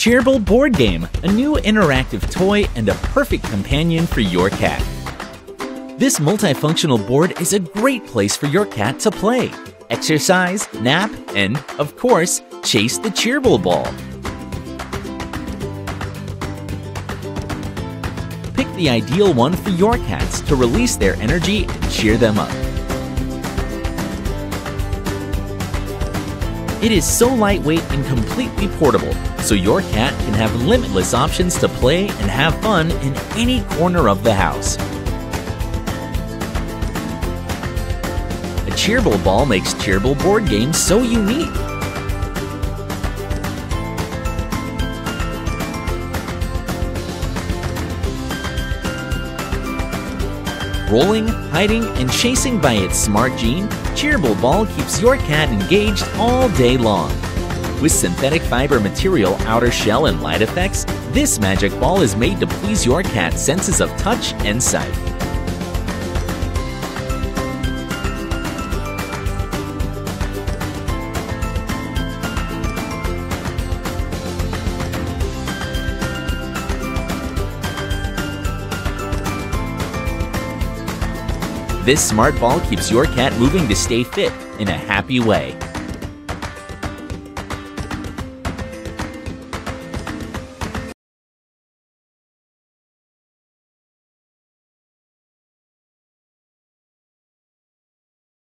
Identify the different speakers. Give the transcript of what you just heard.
Speaker 1: Cheerble Board Game, a new interactive toy and a perfect companion for your cat. This multifunctional board is a great place for your cat to play, exercise, nap, and, of course, chase the Cheerble ball. Pick the ideal one for your cats to release their energy and cheer them up. It is so lightweight and completely portable, so your cat can have limitless options to play and have fun in any corner of the house. A Cheerble ball makes Cheerble Board Games so unique. Rolling, hiding, and chasing by its smart gene, Cheerble Ball keeps your cat engaged all day long. With synthetic fiber material, outer shell, and light effects, this magic ball is made to please your cat's senses of touch and sight. This smart ball keeps your cat moving to stay fit in a happy way.